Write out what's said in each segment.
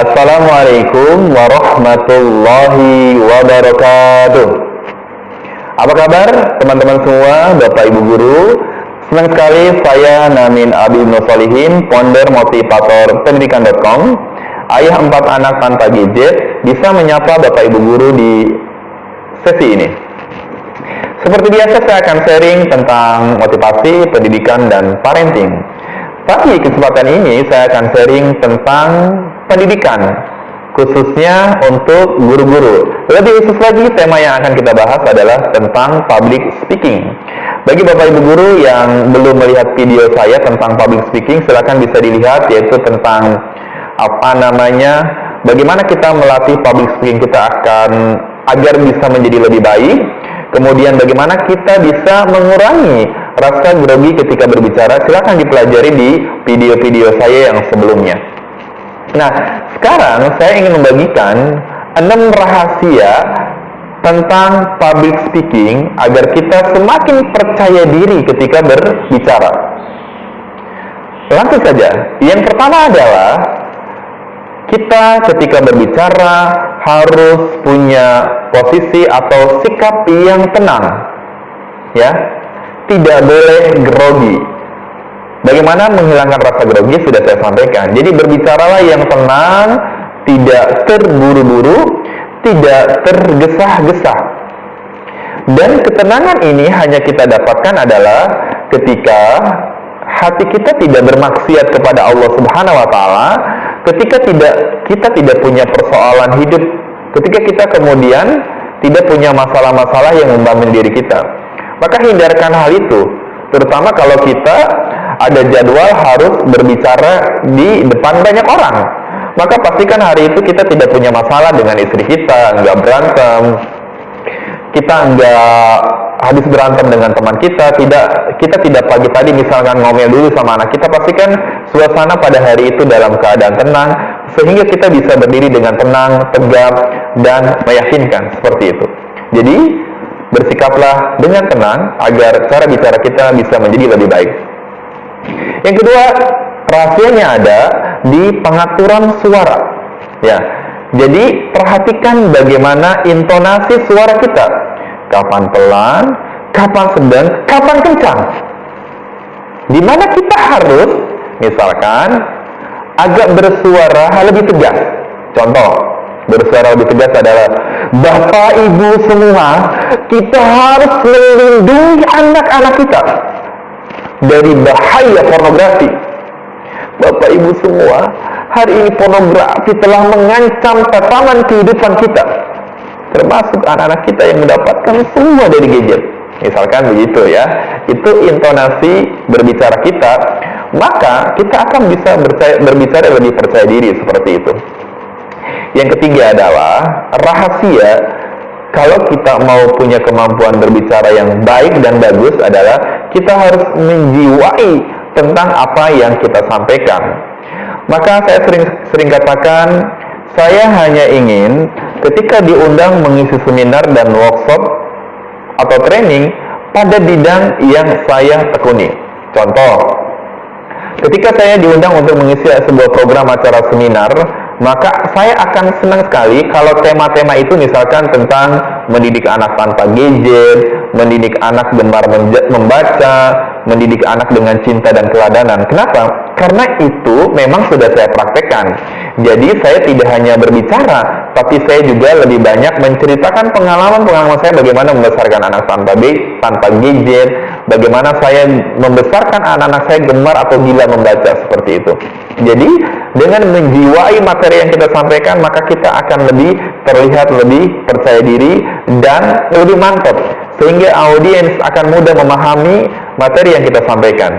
Assalamualaikum warahmatullahi wabarakatuh. Apa kabar teman-teman semua, Bapak Ibu Guru? Senang sekali saya Namin Abi Ibnu Solihin, founder motivator pendidikan.com, ayah 4 anak tanpa gadget, bisa menyapa Bapak Ibu Guru di sesi ini. Seperti biasa saya akan sharing tentang motivasi, pendidikan, dan parenting. Tapi kesempatan ini saya akan sharing tentang pendidikan, khususnya untuk guru-guru. Lebih khusus lagi, tema yang akan kita bahas adalah tentang public speaking. Bagi Bapak Ibu Guru yang belum melihat video saya tentang public speaking, silakan bisa dilihat, yaitu tentang bagaimana kita melatih public speaking kita agar bisa menjadi lebih baik. Kemudian bagaimana kita bisa mengurangi rasa grogi ketika berbicara. Silakan dipelajari di video-video saya yang sebelumnya. Nah, sekarang saya ingin membagikan 6 rahasia tentang public speaking agar kita semakin percaya diri ketika berbicara. Langsung saja. Yang pertama adalah kita ketika berbicara harus punya posisi atau sikap yang tenang. Ya. Tidak boleh grogi. Bagaimana menghilangkan rasa grogi sudah saya sampaikan. Jadi berbicaralah yang tenang, tidak terburu-buru, tidak tergesa-gesa. Dan ketenangan ini hanya kita dapatkan adalah ketika hati kita tidak bermaksiat kepada Allah Subhanahu wa taala, ketika kita tidak punya persoalan hidup, ketika kita kemudian tidak punya masalah-masalah yang membangun diri kita. Maka hindarkan hal itu, terutama kalau kita ada jadwal harus berbicara di depan banyak orang. Maka pastikan hari itu kita tidak punya masalah dengan istri kita, nggak berantem, kita nggak habis berantem dengan teman kita, kita tidak pagi tadi misalkan ngomel dulu sama anak kita. Pastikan suasana pada hari itu dalam keadaan tenang, sehingga kita bisa berdiri dengan tenang, tegap, dan meyakinkan, seperti itu. Jadi bersikaplah dengan tenang agar cara bicara kita bisa menjadi lebih baik. Yang kedua, rahasianya ada di pengaturan suara. Ya, jadi perhatikan bagaimana intonasi suara kita. Kapan pelan, kapan sedang, kapan kencang. Di mana kita harus, misalkan, agak bersuara lebih tegas. Contoh, bersuara lebih tegas adalah, Bapak Ibu semua, kita harus melindungi anak-anak kita dari bahaya pornografi. Bapak Ibu semua, hari ini pornografi telah mengancam tatanan kehidupan kita, termasuk anak-anak kita yang mendapatkan semua dari gadget. Misalkan begitu ya. Itu intonasi berbicara kita, maka kita akan bisa berbicara lebih percaya diri, seperti itu. Yang ketiga adalah rahasia kalau kita mau punya kemampuan berbicara yang baik dan bagus adalah kita harus menjiwai tentang apa yang kita sampaikan. Maka saya sering katakan, saya hanya ingin ketika diundang mengisi seminar dan workshop atau training pada bidang yang saya tekuni. Contoh, ketika saya diundang untuk mengisi sebuah program acara seminar, maka saya akan senang sekali kalau tema-tema itu misalkan tentang mendidik anak tanpa gadget, mendidik anak gemar membaca, mendidik anak dengan cinta dan keladanan. Kenapa? Karena itu memang sudah saya praktekkan. Jadi saya tidak hanya berbicara, tapi saya juga lebih banyak menceritakan pengalaman-pengalaman saya bagaimana membesarkan anak tanpa gadget, bagaimana saya membesarkan anak-anak saya gemar atau gila membaca, seperti itu. Jadi dengan menjiwai materi yang kita sampaikan, maka kita akan lebih terlihat lebih percaya diri dan lebih mantap, sehingga audiens akan mudah memahami materi yang kita sampaikan.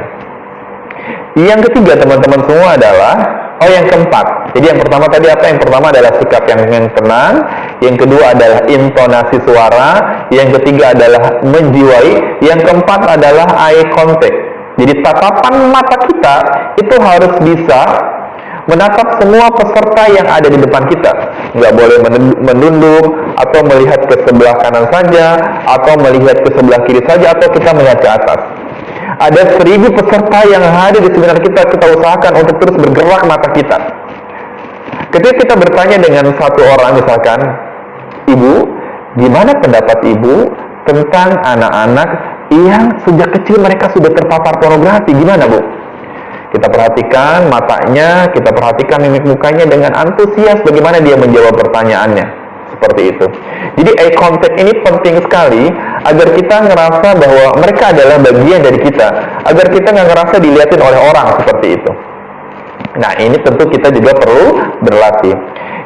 Yang ketiga teman-teman semua adalah yang keempat. Jadi yang pertama tadi apa? Yang pertama adalah sikap yang tenang, yang kedua adalah intonasi suara, yang ketiga adalah menjiwai, yang keempat adalah eye contact. Jadi tatapan mata kita itu harus bisa menatap semua peserta yang ada di depan kita. Nggak boleh menunduk atau melihat ke sebelah kanan saja, atau melihat ke sebelah kiri saja, atau kita melihat ke atas. Ada 1000 peserta yang hadir di seminar kita usahakan untuk terus bergerak mata kita. Ketika kita bertanya dengan satu orang, misalkan, Ibu, gimana pendapat Ibu tentang anak-anak yang sejak kecil mereka sudah terpapar pornografi? Gimana, Bu? Kita perhatikan matanya, kita perhatikan mimik mukanya dengan antusias bagaimana dia menjawab pertanyaannya. Seperti itu. Jadi eye contact ini penting sekali agar kita ngerasa bahwa mereka adalah bagian dari kita, agar kita nggak ngerasa dilihatin oleh orang seperti itu. Nah, ini tentu kita juga perlu berlatih.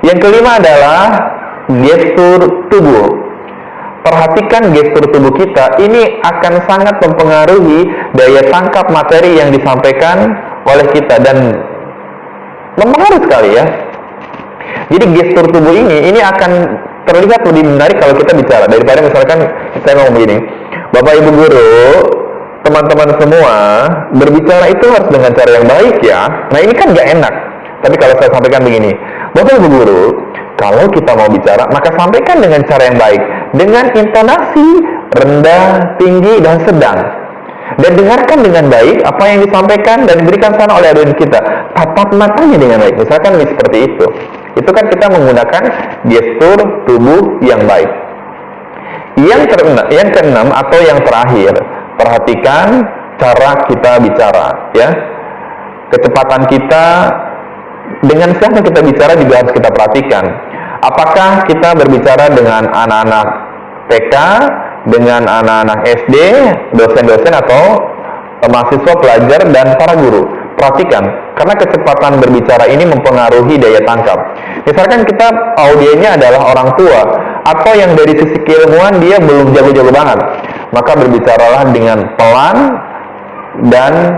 Yang kelima adalah gestur tubuh. Perhatikan gestur tubuh kita, ini akan sangat mempengaruhi daya tangkap materi yang disampaikan oleh kita dan mempengaruhi sekali ya. Jadi gestur tubuh ini akan terlihat lebih menarik kalau kita bicara daripada misalkan saya ngomong begini, Bapak Ibu guru, teman-teman semua, berbicara itu harus dengan cara yang baik ya. Nah, ini kan nggak enak. Tapi kalau saya sampaikan begini, Bapak Ibu guru, kalau kita mau bicara, maka sampaikan dengan cara yang baik, dengan intonasi rendah, tinggi, dan sedang. Dan dengarkan dengan baik apa yang disampaikan dan diberikan sana oleh aduan kita. Tatap matanya dengan baik. Misalkan seperti itu. Itu kan kita menggunakan gestur tubuh yang baik. Yang keenam atau yang terakhir, perhatikan cara kita bicara, ya. Kecepatan kita, dengan siapa kita bicara juga harus kita perhatikan. Apakah kita berbicara dengan anak-anak TK, dengan anak-anak SD, dosen-dosen atau mahasiswa, pelajar, dan para guru. Perhatikan, karena kecepatan berbicara ini mempengaruhi daya tangkap. Misalkan kita audiennya adalah orang tua, atau yang dari sisi keilmuan dia belum jago-jago banget, maka berbicaralah dengan pelan dan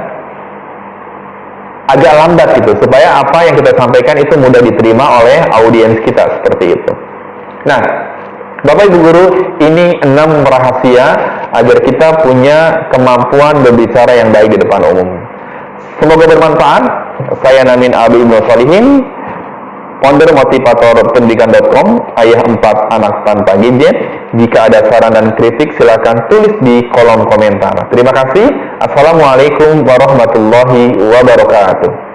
agak lambat gitu, supaya apa yang kita sampaikan itu mudah diterima oleh audiens kita, seperti itu. Nah, Bapak Ibu Guru, ini 6 rahasia agar kita punya kemampuan berbicara yang baik di depan umum. Semoga bermanfaat. Saya Namin Abi Ibnu Shalihin, founder motivator pendidikan.com, ayah 4 anak tanpa gadget. Jika ada saran dan kritik, silakan tulis di kolom komentar. Terima kasih. Assalamualaikum warahmatullahi wabarakatuh.